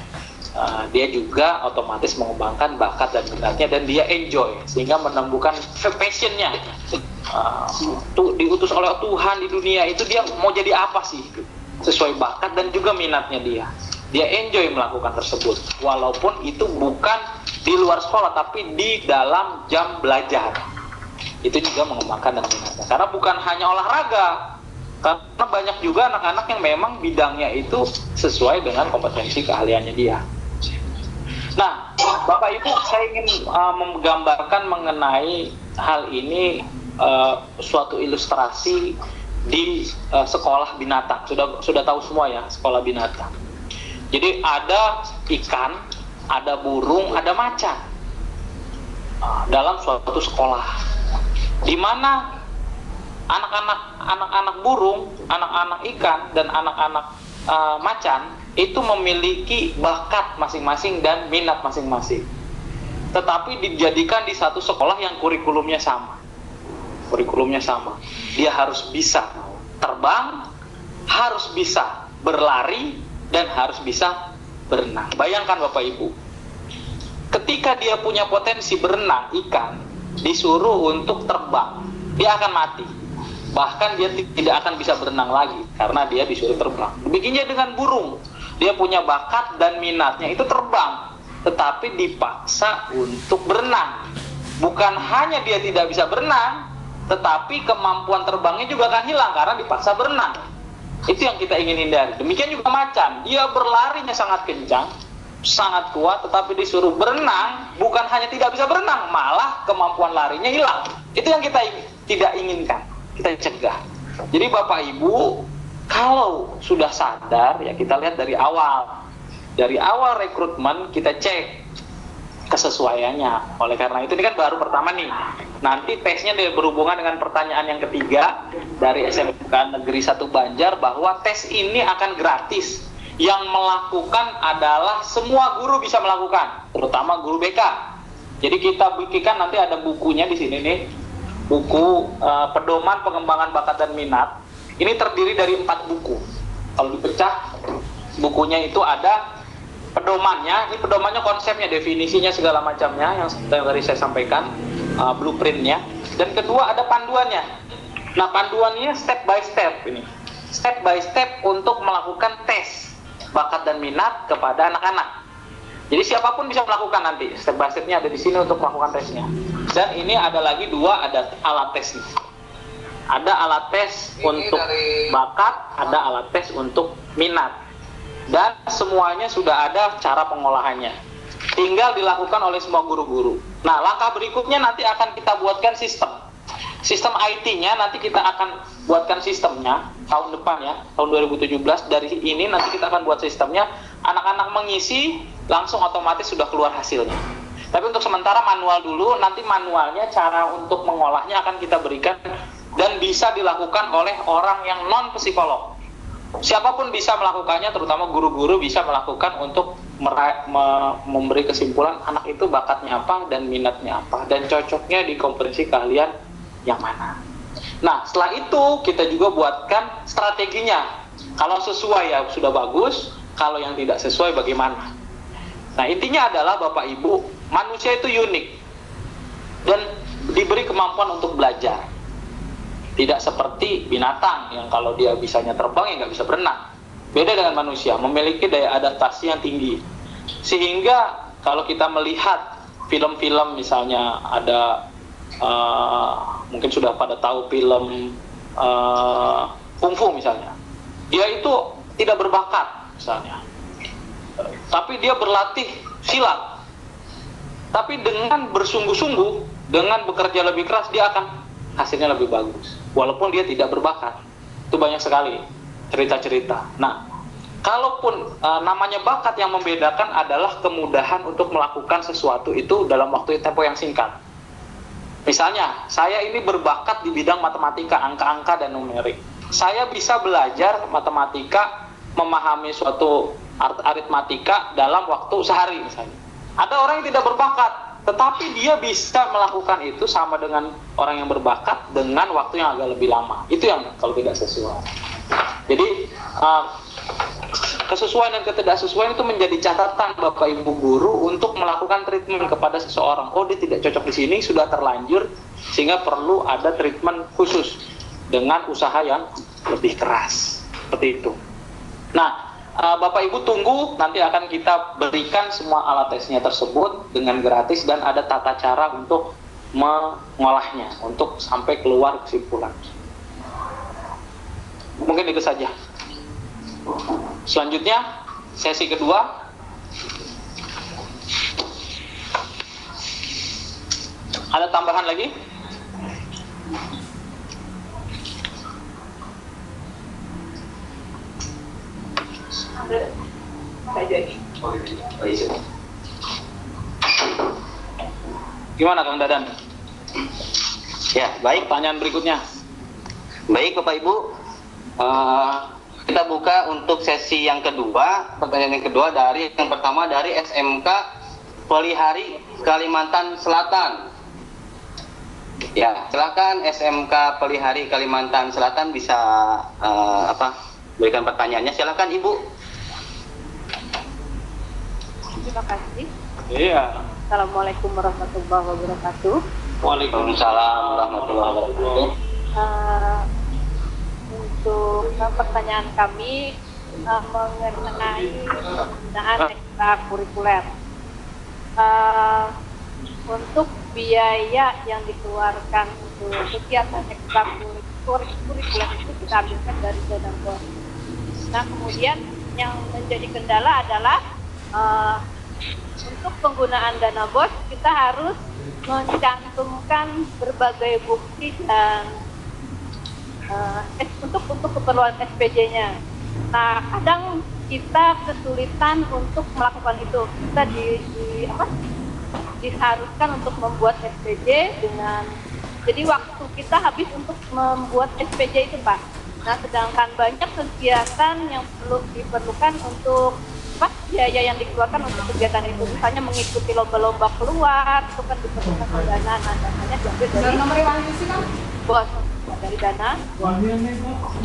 dia juga otomatis mengembangkan bakat dan minatnya, dan dia enjoy sehingga menemukan passionnya. Diutus oleh Tuhan di dunia itu, dia mau jadi apa sih sesuai bakat dan juga minatnya dia enjoy melakukan tersebut, walaupun itu bukan di luar sekolah tapi di dalam jam belajar. Itu juga mengembangkan dan minatnya, karena bukan hanya olahraga, karena banyak juga anak-anak yang memang bidangnya itu sesuai dengan kompetensi keahliannya dia. Nah, Bapak Ibu, saya ingin menggambarkan mengenai hal ini, suatu ilustrasi di sekolah binatang. Sudah tahu semua ya, sekolah binatang. Jadi ada ikan, ada burung, ada macan dalam suatu sekolah, di mana anak-anak burung, anak-anak ikan, dan anak-anak macan itu memiliki bakat masing-masing dan minat masing-masing, tetapi dijadikan di satu sekolah yang kurikulumnya sama. Dia harus bisa terbang, harus bisa berlari, dan harus bisa berenang. Bayangkan Bapak Ibu, ketika dia punya potensi berenang, ikan disuruh untuk terbang, dia akan mati. Bahkan dia tidak akan bisa berenang lagi karena dia disuruh terbang. Begini dengan burung, dia punya bakat dan minatnya itu terbang, tetapi dipaksa untuk berenang. Bukan hanya dia tidak bisa berenang, tetapi kemampuan terbangnya juga akan hilang karena dipaksa berenang. Itu yang kita ingin hindari. Demikian juga macan, dia berlarinya sangat kencang, sangat kuat, tetapi disuruh berenang, bukan hanya tidak bisa berenang, malah kemampuan larinya hilang. Itu yang kita tidak inginkan, kita cegah. Jadi Bapak Ibu, kalau sudah sadar, ya kita lihat dari awal rekrutmen kita cek kesesuaiannya. Oleh karena itu, ini kan baru pertama nih. Nanti tesnya berhubungan dengan pertanyaan yang ketiga dari SMK Negeri 1 Banjar, bahwa tes ini akan gratis. Yang melakukan adalah semua guru bisa melakukan, terutama guru BK. Jadi kita bikinkan, nanti ada bukunya di sini nih, buku pedoman pengembangan bakat dan minat. Ini terdiri dari 4 buku. Kalau dipecah, bukunya itu ada pedomannya. Ini pedomannya, konsepnya, definisinya, segala macamnya yang tadi saya sampaikan, blueprintnya. Dan kedua ada panduannya. Nah, panduannya step by step ini. Step by step untuk melakukan tes bakat dan minat kepada anak-anak. Jadi siapapun bisa melakukan nanti. Step by stepnya ada di sini untuk melakukan tesnya. Dan ini ada lagi 2, ada alat tesnya. Ada alat tes untuk bakat, ada alat tes untuk minat. Dan semuanya sudah ada cara pengolahannya. Tinggal dilakukan oleh semua guru-guru. Nah, langkah berikutnya nanti akan kita buatkan sistem. Sistem IT-nya nanti kita akan buatkan sistemnya tahun depan ya, tahun 2017. Dari ini nanti kita akan buat sistemnya. Anak-anak mengisi langsung otomatis sudah keluar hasilnya. Tapi untuk sementara manual dulu, nanti manualnya cara untuk mengolahnya akan kita berikan dan bisa dilakukan oleh orang yang non psikolog. Siapapun bisa melakukannya, terutama guru-guru bisa melakukan untuk memberi kesimpulan anak itu bakatnya apa dan minatnya apa dan cocoknya di kompetensi keahlian yang mana. Nah, setelah itu kita juga buatkan strateginya. Kalau sesuai ya sudah bagus, kalau yang tidak sesuai bagaimana. Nah, intinya adalah Bapak Ibu, manusia itu unik dan diberi kemampuan untuk belajar. Tidak seperti binatang yang kalau dia bisanya terbang ya nggak bisa berenang. Beda dengan manusia, memiliki daya adaptasi yang tinggi. Sehingga kalau kita melihat film-film misalnya ada mungkin sudah pada tahu film kungfu misalnya. Dia itu tidak berbakat misalnya. Tapi dia berlatih silat. Tapi dengan bersungguh-sungguh, dengan bekerja lebih keras, dia akan hasilnya lebih bagus. Walaupun dia tidak berbakat. Itu banyak sekali cerita-cerita. Nah, kalaupun namanya bakat, yang membedakan adalah kemudahan untuk melakukan sesuatu itu dalam waktu tempo yang singkat. Misalnya, saya ini berbakat di bidang matematika, angka-angka dan numerik. Saya bisa belajar matematika, memahami suatu aritmatika dalam waktu sehari misalnya. Ada orang yang tidak berbakat, tetapi dia bisa melakukan itu sama dengan orang yang berbakat dengan waktu yang agak lebih lama. Itu yang kalau tidak sesuai. Jadi kesesuaian dan ketidaksesuaian itu menjadi catatan Bapak Ibu guru untuk melakukan treatment kepada seseorang. Oh, dia tidak cocok di sini, sudah terlanjur, sehingga perlu ada treatment khusus dengan usaha yang lebih keras. Seperti itu. Nah, Bapak Ibu tunggu, nanti akan kita berikan semua alat tesnya tersebut dengan gratis dan ada tata cara untuk mengolahnya, untuk sampai keluar kesimpulan. Mungkin itu saja. Selanjutnya, sesi kedua. Ada tambahan lagi? Gimana Kang Dadan? Ya, baik. Pertanyaan berikutnya. Baik Bapak Ibu, kita buka untuk sesi yang kedua. Pertanyaan yang kedua dari yang pertama dari SMK Pelihari Kalimantan Selatan. Ya, silakan SMK Pelihari Kalimantan Selatan bisa berikan pertanyaannya. Silakan Ibu. Terima kasih. Iya. Assalamualaikum warahmatullahi wabarakatuh. Waalaikumsalam warahmatullahi wabarakatuh. Untuk pertanyaan kami mengenai penggunaan ekstrakurikuler. Untuk biaya yang dikeluarkan untuk kegiatan ekstrakurikuler itu kita ambilkan dari dana BOS. Nah, kemudian yang menjadi kendala adalah untuk penggunaan dana BOS kita harus mencantumkan berbagai bukti dan untuk keperluan SPJ-nya. Nah, kadang kita kesulitan untuk melakukan itu. Kita diharuskan untuk membuat SPJ dengan, jadi waktu kita habis untuk membuat SPJ itu, Pak. Nah, sedangkan banyak kegiatan yang diperlukan untuk biaya yang dikeluarkan untuk kegiatan itu, misalnya mengikuti lomba-lomba keluar, itu kan diperlukan pendanaan. Nah, dananya diambil dari BOS, dari dana.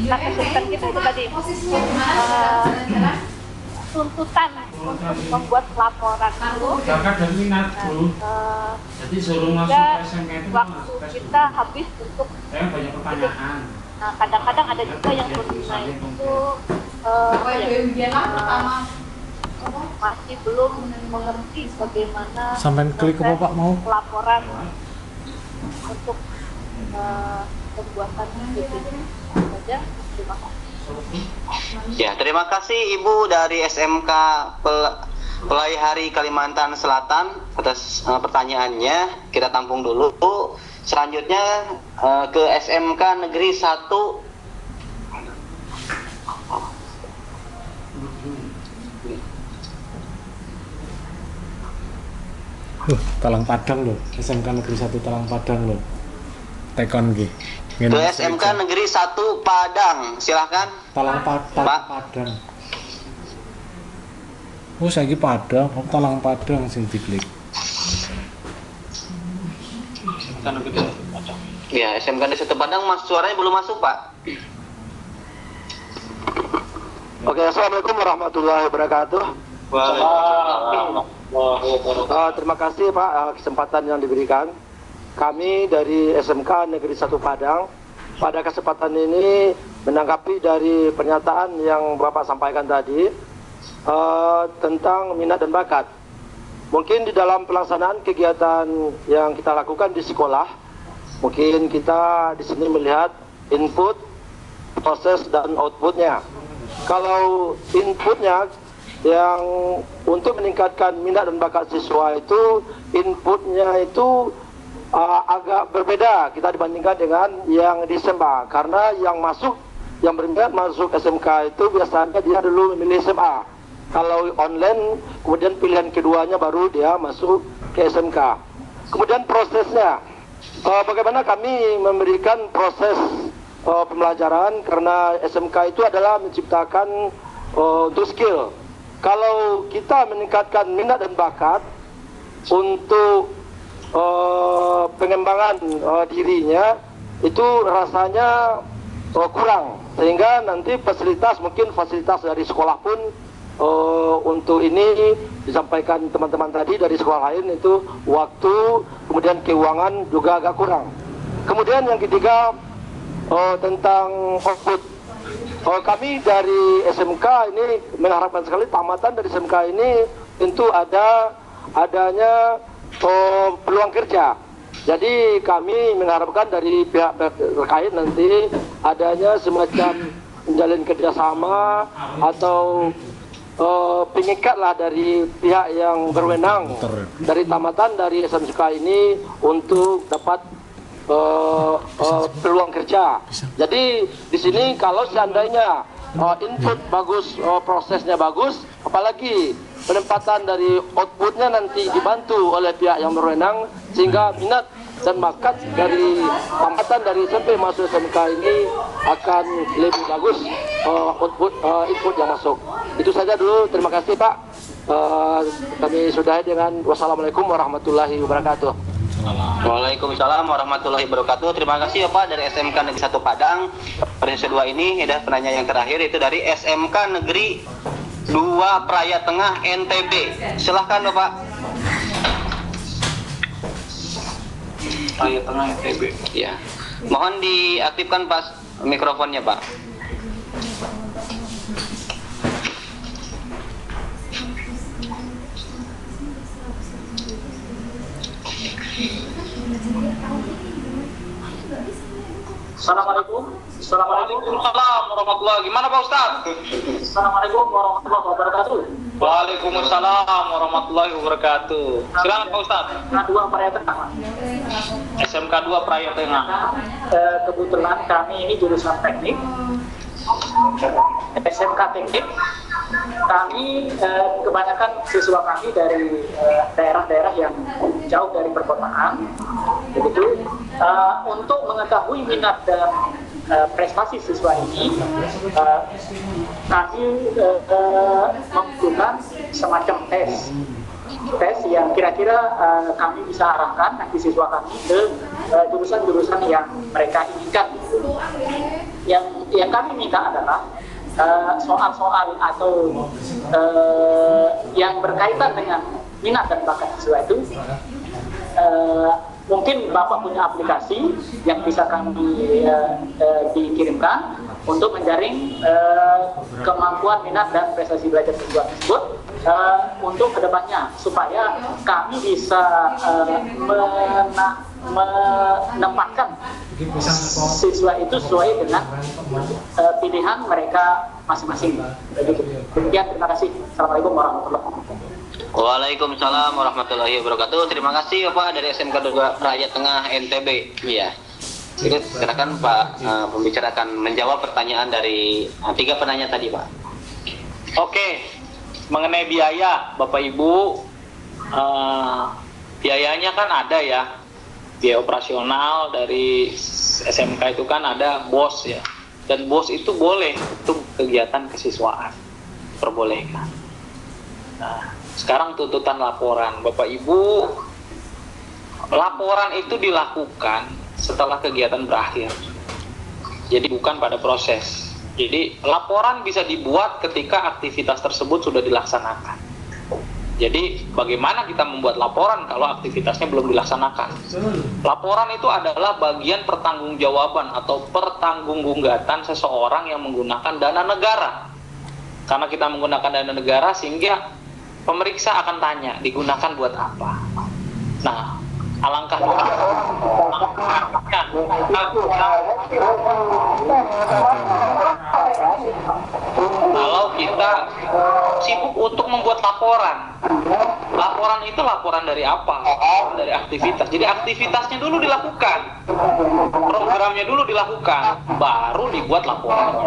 Nah, kesulitan kita itu tadi tuntutan untuk membuat laporan itu. Jadi suruh masuk ke SMK itu waktu kita habis untuk saya banyak pertanyaan. Nah, kadang-kadang ada juga yang pengguna itu masih belum mengerti bagaimana Sampai klik apa Pak mau? laporan untuk pembuatan SPJ. Saja, terima kasih. Ya, terima kasih Ibu dari SMK Pelihari Kalimantan Selatan atas pertanyaannya. Kita tampung dulu. Selanjutnya ke SMK Negeri 1 Talang Padang loh, SMK Negeri 1 Talang Padang loh. Tekon nggih. Itu SMK Negeri 1 Padang, silahkan. Talang Padang. Oh, saiki Padang, Talang Padang sing diklik. Ya, SMK Negeri 1 Padang suaranya belum masuk, Pak. Oke, assalamualaikum warahmatullahi wabarakatuh. Terima kasih Pak kesempatan yang diberikan. Kami dari SMK Negeri 1 Padang pada kesempatan ini menanggapi dari pernyataan yang Bapak sampaikan tadi tentang minat dan bakat. Mungkin di dalam pelaksanaan kegiatan yang kita lakukan di sekolah, mungkin kita di sini melihat input, proses dan outputnya. Kalau inputnya yang untuk meningkatkan minat dan bakat siswa itu inputnya itu agak berbeda kita dibandingkan dengan yang di SMA, karena yang berminat masuk SMK itu biasanya dia dulu memilih SMA. Kalau online kemudian pilihan keduanya baru dia masuk ke SMK. Kemudian prosesnya, bagaimana kami memberikan proses pembelajaran, karena SMK itu adalah menciptakan untuk skill. Kalau kita meningkatkan minat dan bakat untuk pengembangan dirinya itu rasanya kurang, sehingga nanti mungkin fasilitas dari sekolah pun untuk ini disampaikan teman-teman tadi dari sekolah lain itu waktu, kemudian keuangan juga agak kurang. Kemudian yang ketiga tentang output. Kami dari SMK ini mengharapkan sekali tamatan dari SMK ini tentu adanya peluang kerja. Jadi kami mengharapkan dari pihak terkait nanti adanya semacam menjalin kerjasama atau pengikat lah dari pihak yang berwenang dari tamatan dari SMK ini untuk dapat peluang kerja. Jadi di sini kalau seandainya input bagus, prosesnya bagus, apalagi penempatan dari outputnya nanti dibantu oleh pihak yang berwenang, sehingga minat dan bakat dari tamatan dari SMP masuk SMK ini akan lebih bagus input yang masuk. Itu saja dulu, terima kasih Pak. Kami sudahi dengan wassalamualaikum warahmatullahi wabarakatuh. Waalaikumsalam warahmatullahi wabarakatuh. Terima kasih Bapak dari SMK Negeri 1 Padang. Periode 2 ini ada penanya yang terakhir itu dari SMK Negeri 2 Praya Tengah NTB. Silahkan Bapak. Praya Tengah NTB. Ya. Mohon diaktifkan Pak mikrofonnya Pak. Assalamualaikum. Waalaikumsalam warahmatullahi. Gimana Pak Ustaz? Assalamualaikum warahmatullahi wabarakatuh. Waalaikumsalam warahmatullahi wabarakatuh. Silakan Pak Ustaz. SMK 2 Praya Tengah. SMK 2 Praya Tengah. Kebetulan kami ini jurusan teknik. SMK teknik. Kami kebanyakan siswa kami dari daerah-daerah yang jauh dari perkotaan. Begitu. Untuk mengetahui minat dan prestasi siswa ini, kami membutuhkan semacam tes yang kira-kira kami bisa arahkan nanti siswa kami ke jurusan-jurusan yang mereka inginkan. Yang kami minta adalah soal-soal atau yang berkaitan dengan minat dan bakat siswa itu. Mungkin Bapak punya aplikasi yang bisa kami dikirimkan untuk menjaring kemampuan minat dan prestasi belajar siswa tersebut untuk kedepannya, supaya kami bisa menempatkan siswa itu sesuai dengan pilihan mereka masing-masing. Demikian, terima kasih. Assalamualaikum warahmatullahi wabarakatuh. Waalaikumsalam warahmatullahi wabarakatuh. Terima kasih Bapak dari SMK 2 Praya Tengah NTB. Iya. Jadi silakan Pak pembicara akan menjawab pertanyaan dari 3 penanya tadi Pak. Oke, mengenai biaya Bapak Ibu, biayanya kan ada ya, biaya operasional dari SMK itu kan ada BOS ya, dan BOS itu boleh untuk kegiatan kesiswaan, perbolehkan. Nah, sekarang tuntutan laporan, Bapak Ibu, laporan itu dilakukan setelah kegiatan berakhir, jadi bukan pada proses. Jadi laporan bisa dibuat ketika aktivitas tersebut sudah dilaksanakan. Jadi bagaimana kita membuat laporan kalau aktivitasnya belum dilaksanakan? Laporan itu adalah bagian pertanggungjawaban atau pertanggunggunggatan seseorang yang menggunakan dana negara. Karena kita menggunakan dana negara sehingga pemeriksa akan tanya digunakan buat apa. Nah, alangkah kalau kita sibuk untuk membuat laporan. Laporan itu laporan dari apa? Laporan dari aktivitas. Jadi aktivitasnya dulu dilakukan, programnya dulu dilakukan, baru dibuat laporannya.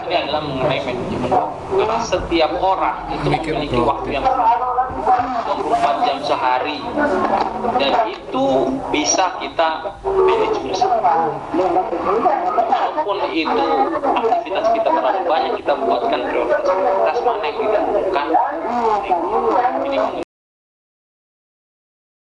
Ini adalah mengenai manajemen waktu. Karena setiap orang itu memiliki waktu yang 24 jam sehari, dan itu bisa kita manage bersama. Walaupun itu aktivitas kita terlalu banyak, kita buatkan prioritas mana yang kita lakukan. Ini mengenai